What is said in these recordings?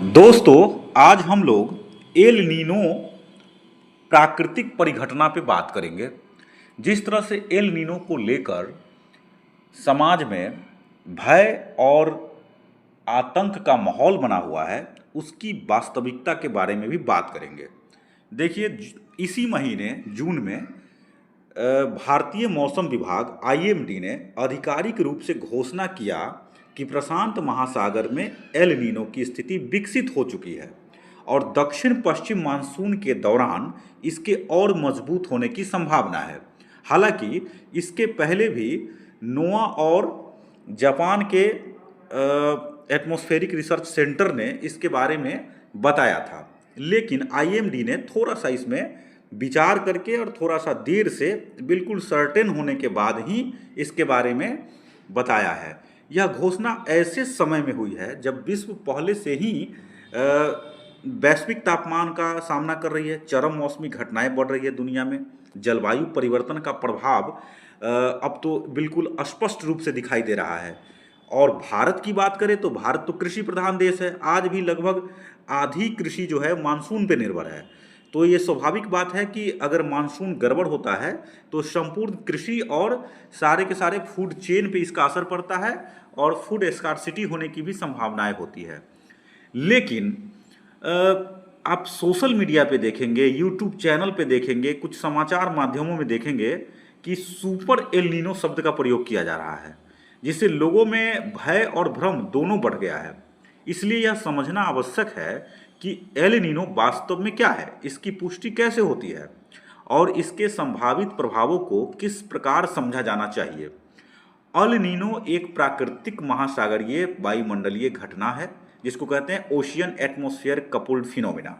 दोस्तों, आज हम लोग एल नीनो प्राकृतिक परिघटना पे बात करेंगे। जिस तरह से एल नीनो को लेकर समाज में भय और आतंक का माहौल बना हुआ है, उसकी वास्तविकता के बारे में भी बात करेंगे। देखिए, इसी महीने जून में भारतीय मौसम विभाग आईएमडी ने आधिकारिक रूप से घोषणा किया कि प्रशांत महासागर में एल नीनो की स्थिति विकसित हो चुकी है और दक्षिण पश्चिम मानसून के दौरान इसके और मजबूत होने की संभावना है। हालांकि इसके पहले भी नोआ और जापान के एटमॉस्फेरिक रिसर्च सेंटर ने इसके बारे में बताया था, लेकिन आईएमडी ने थोड़ा सा इसमें विचार करके और थोड़ा सा देर से बिल्कुल सर्टेन होने के बाद ही इसके बारे में बताया है। यह घोषणा ऐसे समय में हुई है जब विश्व पहले से ही वैश्विक तापमान का सामना कर रही है, चरम मौसमी घटनाएं बढ़ रही है दुनिया में, जलवायु परिवर्तन का प्रभाव अब तो बिल्कुल स्पष्ट रूप से दिखाई दे रहा है। और भारत की बात करें तो भारत तो कृषि प्रधान देश है। आज भी लगभग आधी कृषि जो है मानसून पे निर्भर है। तो ये स्वाभाविक बात है कि अगर मानसून गड़बड़ होता है तो संपूर्ण कृषि और सारे के सारे फूड चेन पे इसका असर पड़ता है और फूड स्कार्सिटी होने की भी संभावनाएं होती है। लेकिन आप सोशल मीडिया पे देखेंगे, यूट्यूब चैनल पे देखेंगे, कुछ समाचार माध्यमों में देखेंगे कि सुपर एल नीनो शब्द का प्रयोग किया जा रहा है, जिससे लोगों में भय और भ्रम दोनों बढ़ गया है। इसलिए यह समझना आवश्यक है कि एल नीनो वास्तव में क्या है, इसकी पुष्टि कैसे होती है और इसके संभावित प्रभावों को किस प्रकार समझा जाना चाहिए। एल नीनो एक प्राकृतिक महासागरीय वायुमंडलीय घटना है जिसको कहते हैं ओशियन एटमॉस्फेयर कपुल्ड फिनोमिना,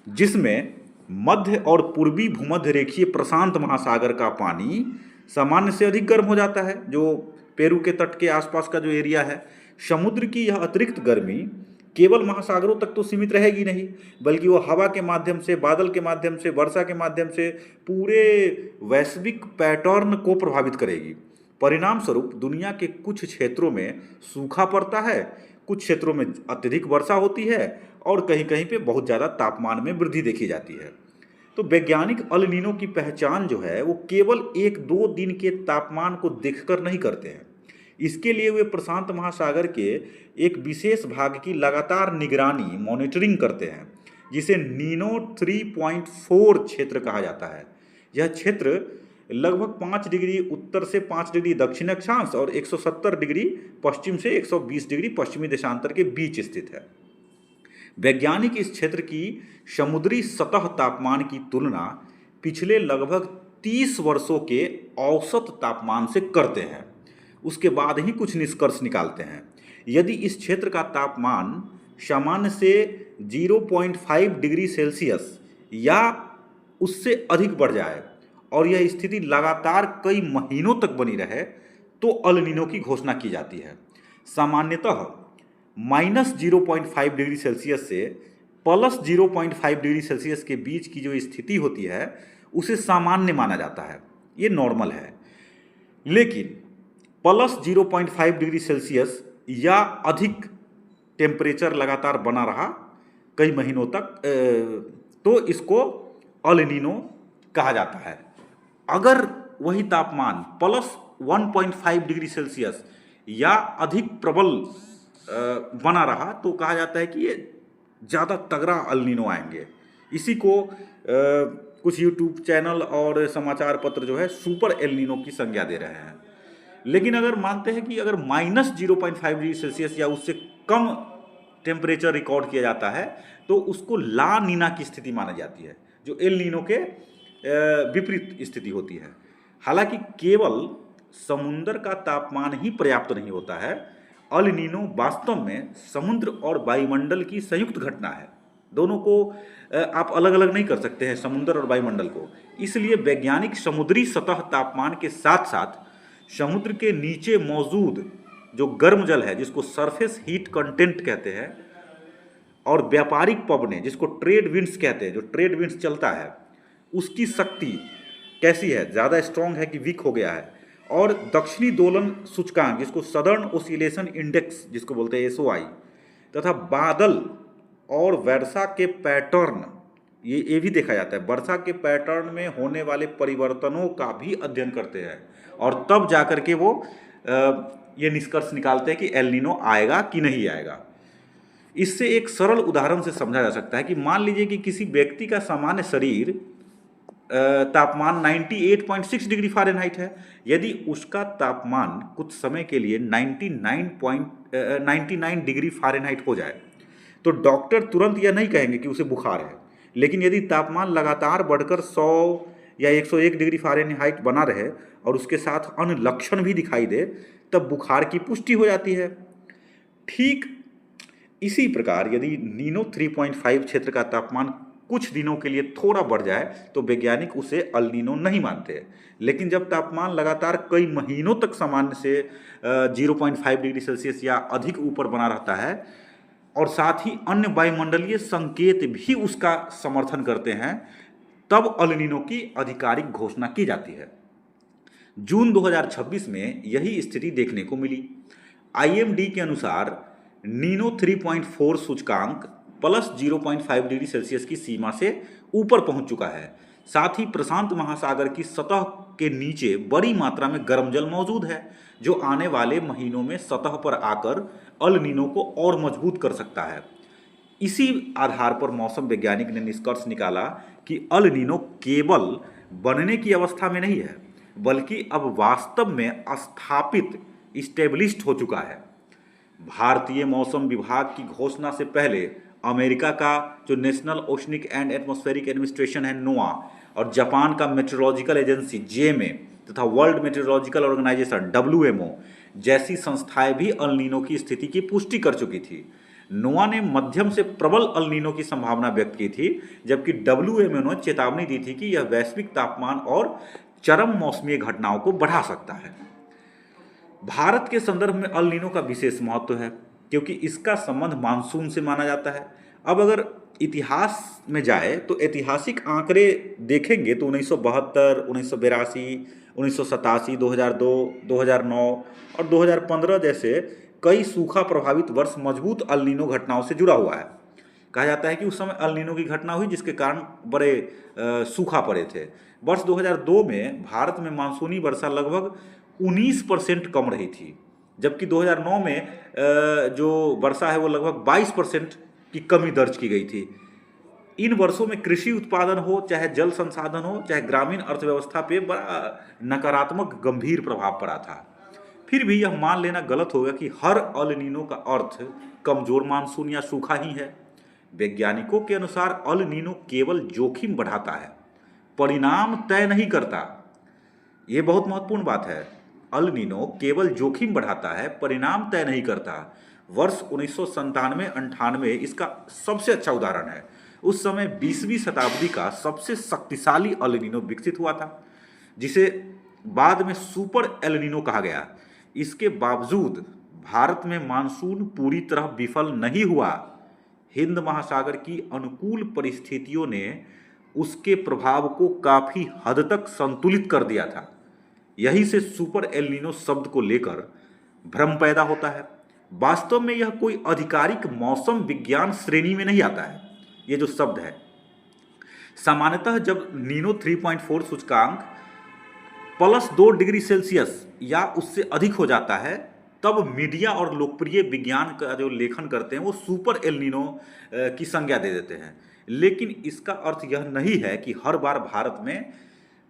जिसमें मध्य और पूर्वी भूमध्य रेखीय प्रशांत महासागर का पानी सामान्य से अधिक गर्म हो जाता है। जो पेरू के तट के आसपास का जो एरिया है, समुद्र की यह अतिरिक्त गर्मी केवल महासागरों तक तो सीमित रहेगी नहीं, बल्कि वो हवा के माध्यम से, बादल के माध्यम से, वर्षा के माध्यम से पूरे वैश्विक पैटर्न को प्रभावित करेगी। परिणाम स्वरूप दुनिया के कुछ क्षेत्रों में सूखा पड़ता है, कुछ क्षेत्रों में अत्यधिक वर्षा होती है और कहीं कहीं पे बहुत ज़्यादा तापमान में वृद्धि देखी जाती है। तो वैज्ञानिक एल नीनो की पहचान जो है वो केवल एक दो दिन के तापमान को देखकर नहीं करते हैं। इसके लिए वे प्रशांत महासागर के एक विशेष भाग की लगातार निगरानी, मॉनिटरिंग करते हैं, जिसे नीनो 3.4 क्षेत्र कहा जाता है। यह क्षेत्र लगभग 5 डिग्री उत्तर से 5 डिग्री दक्षिण अक्षांश और 170 डिग्री पश्चिम से 120 डिग्री पश्चिमी देशांतर के बीच स्थित है। वैज्ञानिक इस क्षेत्र की समुद्री सतह तापमान की तुलना पिछले लगभग 30 वर्षों के औसत तापमान से करते हैं। उसके बाद ही कुछ निष्कर्ष निकालते हैं। यदि इस क्षेत्र का तापमान सामान्य से 0.5 डिग्री सेल्सियस या उससे अधिक बढ़ जाए और यह स्थिति लगातार कई महीनों तक बनी रहे तो एल नीनो की घोषणा की जाती है। सामान्यतः -0.5 डिग्री सेल्सियस से +0.5 डिग्री सेल्सियस के बीच की जो स्थिति होती है उसे सामान्य माना जाता है, ये नॉर्मल है। लेकिन +0.5 डिग्री सेल्सियस या अधिक टेम्परेचर लगातार बना रहा कई महीनों तक तो इसको एल नीनो कहा जाता है। अगर वही तापमान +1.5 डिग्री सेल्सियस या अधिक प्रबल बना रहा तो कहा जाता है कि ये ज़्यादा तगड़ा एल नीनो आएंगे। इसी को कुछ यूट्यूब चैनल और समाचार पत्र जो है सुपर एल नीनो की संज्ञा दे रहे हैं। लेकिन अगर मानते हैं कि अगर -0.5 डिग्री सेल्सियस या उससे कम टेम्परेचर रिकॉर्ड किया जाता है तो उसको ला नीना की स्थिति मानी जाती है, जो एल नीनो के विपरीत स्थिति होती है। हालांकि केवल समुद्र का तापमान ही पर्याप्त नहीं होता है। एल नीनो वास्तव में समुद्र और वायुमंडल की संयुक्त घटना है। दोनों को आप अलग अलग नहीं कर सकते हैं, समुद्र और वायुमंडल को। इसलिए वैज्ञानिक समुद्री सतह तापमान के साथ साथ समुद्र के नीचे मौजूद जो गर्म जल है, जिसको सरफेस हीट कंटेंट कहते हैं, और व्यापारिक पवनें जिसको ट्रेड विंड्स कहते हैं, जो ट्रेड विंड्स चलता है उसकी शक्ति कैसी है, ज़्यादा स्ट्रॉन्ग है कि वीक हो गया है, और दक्षिणी दोलन सूचकांक जिसको सदर्न ओसिलेशन इंडेक्स जिसको बोलते हैं SOI, तथा बादल और वर्षा के पैटर्न, ये भी देखा जाता है, वर्षा के पैटर्न में होने वाले परिवर्तनों का भी अध्ययन करते हैं और तब जाकर के वो ये निष्कर्ष निकालते हैं कि एल नीनो आएगा कि नहीं आएगा। इससे एक सरल उदाहरण से समझा जा सकता है कि मान लीजिए कि किसी व्यक्ति का सामान्य शरीर तापमान 98.6 डिग्री फ़ारेनहाइट है। यदि उसका तापमान कुछ समय के लिए 99 डिग्री फ़ारेनहाइट हो जाए तो डॉक्टर तुरंत यह नहीं कहेंगे कि उसे बुखार है। लेकिन यदि तापमान लगातार बढ़कर 100 या 101 डिग्री फ़ारेनहाइट बना रहे और उसके साथ अन्य लक्षण भी दिखाई दे तब बुखार की पुष्टि हो जाती है। ठीक इसी प्रकार यदि नीनो 3.5 क्षेत्र का तापमान कुछ दिनों के लिए थोड़ा बढ़ जाए तो वैज्ञानिक उसे अल नीनो नहीं मानते। लेकिन जब तापमान लगातार कई महीनों तक सामान्य से 0.5 डिग्री सेल्सियस या अधिक ऊपर बना रहता है और साथ ही अन्य वायुमंडलीय संकेत भी उसका समर्थन करते हैं तब अल नीनो की आधिकारिक घोषणा की जाती है। जून 2026 में यही स्थिति देखने को मिली। आईएमडी के अनुसार नीनो 3.4 सूचकांक प्लस 0.5 डिग्री सेल्सियस की सीमा से ऊपर पहुंच चुका है। साथ ही प्रशांत महासागर की सतह के नीचे बड़ी मात्रा में गर्म जल मौजूद है जो आने वाले महीनों में सतह पर आकर अल नीनो को और मजबूत कर सकता है। इसी आधार पर मौसम वैज्ञानिक ने निष्कर्ष निकाला कि अल नीनो केवल बनने की अवस्था में नहीं है बल्कि अब वास्तव में स्थापित इस्टेब्लिश्ड हो चुका है। भारतीय मौसम विभाग की घोषणा से पहले अमेरिका का जो national oceanic and atmospheric administration है नोआ और जापान का मेट्रोलॉजिकल एजेंसी जेएमए तथा वर्ल्ड मेट्रोलॉजिकल ऑर्गेनाइजेशन डब्ल्यूएमओ जैसी संस्थाएं भी अल नीनो की स्थिति की पुष्टि कर चुकी थी। नोआ ने मध्यम से प्रबल अल नीनो की संभावना व्यक्त की थी जबकि डब्ल्यूएमओ ने चेतावनी दी थी कि यह वैश्विक तापमान और चरम मौसमी घटनाओं को बढ़ा सकता है। भारत के संदर्भ में अल नीनो का विशेष महत्व है क्योंकि इसका संबंध मानसून से माना जाता है। अब अगर इतिहास में जाए तो ऐतिहासिक आंकड़े देखेंगे तो 1972, 1982, 1987, 2002, 2009 और 2015 जैसे कई सूखा प्रभावित वर्ष मजबूत अल नीनो घटनाओं से जुड़ा हुआ है। कहा जाता है कि उस समय अल नीनो की घटना हुई जिसके कारण बड़े सूखा पड़े थे। वर्ष 2002 में भारत में मानसूनी वर्षा लगभग 19% कम रही थी जबकि 2009 में जो वर्षा है वो लगभग 22% की कमी दर्ज की गई थी। इन वर्षों में कृषि उत्पादन हो चाहे जल संसाधन हो चाहे ग्रामीण अर्थव्यवस्था पे बड़ा नकारात्मक गंभीर प्रभाव पड़ा था। फिर भी यह मान लेना गलत होगा कि हर अल नीनो का अर्थ कमजोर मानसून या सूखा ही है। वैज्ञानिकों के अनुसार अल नीनो केवल जोखिम बढ़ाता है, परिणाम तय नहीं करता। ये बहुत महत्वपूर्ण बात है। अल नीनो केवल जोखिम बढ़ाता है, परिणाम तय नहीं करता। वर्ष 1997-98 इसका सबसे अच्छा उदाहरण है। उस समय 20वीं शताब्दी का सबसे शक्तिशाली अल नीनो विकसित हुआ था जिसे बाद में सुपर एल नीनो कहा गया। इसके बावजूद भारत में मानसून पूरी तरह विफल नहीं हुआ। हिंद महासागर की अनुकूल परिस्थितियों ने उसके प्रभाव को काफ़ी हद तक संतुलित कर दिया था। यही से सुपर एल नीनो शब्द को लेकर भ्रम पैदा होता है। वास्तव में यह कोई आधिकारिक मौसम विज्ञान श्रेणी में नहीं आता है। ये जो शब्द है सामान्यतः जब नीनो 3.4 सूचकांक प्लस 2 डिग्री सेल्सियस या उससे अधिक हो जाता है तब मीडिया और लोकप्रिय विज्ञान का जो लेखन करते हैं वो सुपर एल नीनो की संज्ञा दे देते हैं। लेकिन इसका अर्थ यह नहीं है कि हर बार भारत में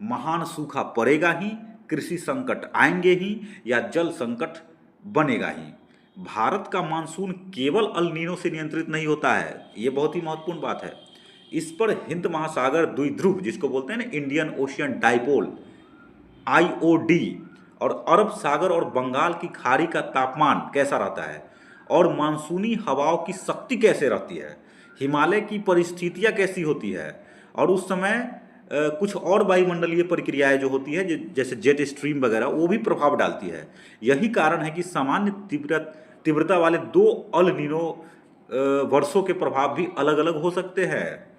महान सूखा पड़ेगा ही, कृषि संकट आएंगे ही या जल संकट बनेगा ही। भारत का मानसून केवल अल नीनो से नियंत्रित नहीं होता है। ये बहुत ही महत्वपूर्ण बात है। इस पर हिंद महासागर द्विध्रुव जिसको बोलते हैं ना इंडियन ओशियन डाइपोल IOD और अरब सागर और बंगाल की खाड़ी का तापमान कैसा रहता है और मानसूनी हवाओं की शक्ति कैसे रहती है, हिमालय की परिस्थितियाँ कैसी होती है और उस समय कुछ और वायुमंडलीय प्रक्रियाएं जो होती है जैसे जेट स्ट्रीम वगैरह वो भी प्रभाव डालती है। यही कारण है कि सामान्य तीव्रता वाले 2 अल नीनो वर्षों के प्रभाव भी अलग अलग हो सकते हैं।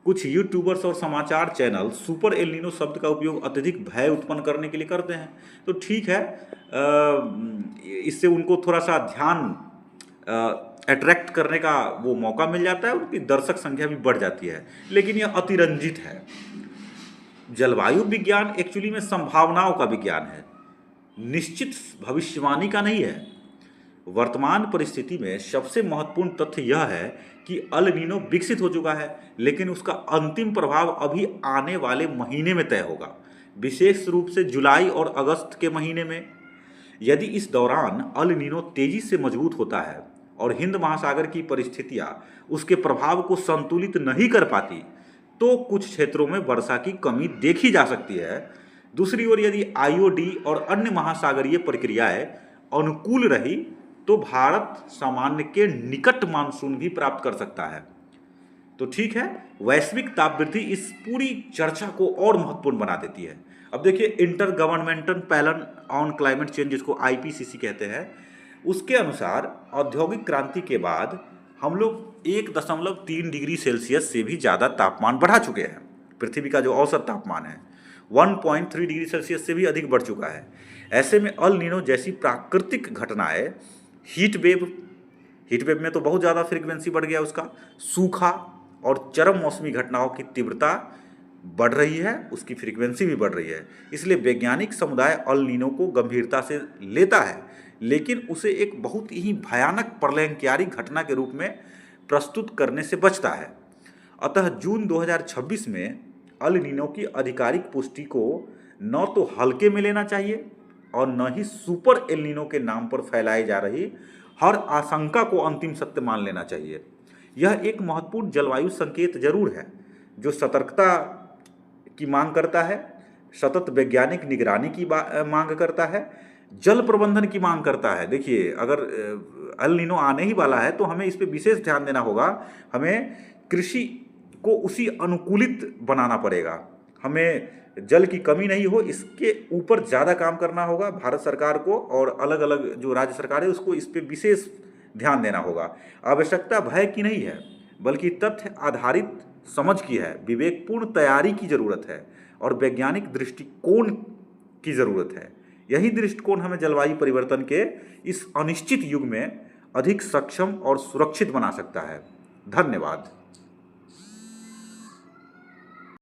कुछ यूट्यूबर्स और समाचार चैनल सुपर एल नीनो शब्द का उपयोग अत्यधिक भय उत्पन्न करने के लिए करते हैं। तो ठीक है, इससे उनको थोड़ा सा ध्यान अट्रैक्ट करने का वो मौका मिल जाता है, उनकी दर्शक संख्या भी बढ़ जाती है, लेकिन यह अतिरंजित है। जलवायु विज्ञान एक्चुअली में संभावनाओं का विज्ञान है, निश्चित भविष्यवाणी का नहीं है। वर्तमान परिस्थिति में सबसे महत्वपूर्ण तथ्य यह है कि अल नीनो विकसित हो चुका है, लेकिन उसका अंतिम प्रभाव अभी आने वाले महीने में तय होगा, विशेष रूप से जुलाई और अगस्त के महीने में। यदि इस दौरान अल नीनो तेजी से मजबूत होता है और हिंद महासागर की परिस्थितियां उसके प्रभाव को संतुलित नहीं कर पाती, तो कुछ क्षेत्रों में वर्षा की कमी देखी जा सकती है। दूसरी ओर यदि आईओडी और अन्य महासागरीय प्रक्रियाएं अनुकूल रही तो भारत सामान्य के निकट मानसून भी प्राप्त कर सकता है। तो ठीक है, वैश्विक ताप वृद्धि इस पूरी चर्चा को और महत्वपूर्ण बना देती है। अब देखिए, inter governmental panel on climate change, जिसको आईपीसीसी कहते हैं, उसके अनुसार औद्योगिक क्रांति के बाद हम लोग 1.3 डिग्री सेल्सियस से भी ज़्यादा तापमान बढ़ा चुके हैं। पृथ्वी का जो औसत तापमान है 1.3 डिग्री सेल्सियस से भी अधिक बढ़ चुका है। ऐसे में अल नीनो जैसी प्राकृतिक घटनाएं, हीट वेव में तो बहुत ज़्यादा फ्रीक्वेंसी बढ़ गया उसका, सूखा और चरम मौसमी घटनाओं की तीव्रता बढ़ रही है, उसकी फ्रीक्वेंसी भी बढ़ रही है। इसलिए वैज्ञानिक समुदाय अल नीनो को गंभीरता से लेता है, लेकिन उसे एक बहुत ही भयानक प्रलयंकारी घटना के रूप में प्रस्तुत करने से बचता है। अतः जून 2026 में अल नीनो की आधिकारिक पुष्टि को न तो हल्के में लेना चाहिए और न ही सुपर एल नीनो के नाम पर फैलाई जा रही हर आशंका को अंतिम सत्य मान लेना चाहिए। यह एक महत्वपूर्ण जलवायु संकेत जरूर है जो सतर्कता की मांग करता है, सतत वैज्ञानिक निगरानी की मांग करता है, जल प्रबंधन की मांग करता है। देखिए, अगर अल नीनो आने ही वाला है तो हमें इस पर विशेष ध्यान देना होगा। हमें कृषि को उसी अनुकूलित बनाना पड़ेगा, हमें जल की कमी नहीं हो इसके ऊपर ज़्यादा काम करना होगा भारत सरकार को, और अलग अलग जो राज्य सरकार है उसको इस पर विशेष ध्यान देना होगा। आवश्यकता भय की नहीं है, बल्कि तथ्य आधारित समझ की है, विवेकपूर्ण तैयारी की ज़रूरत है और वैज्ञानिक दृष्टिकोण की ज़रूरत है। यही दृष्टिकोण हमें जलवायु परिवर्तन के इस अनिश्चित युग में अधिक सक्षम और सुरक्षित बना सकता है। धन्यवाद।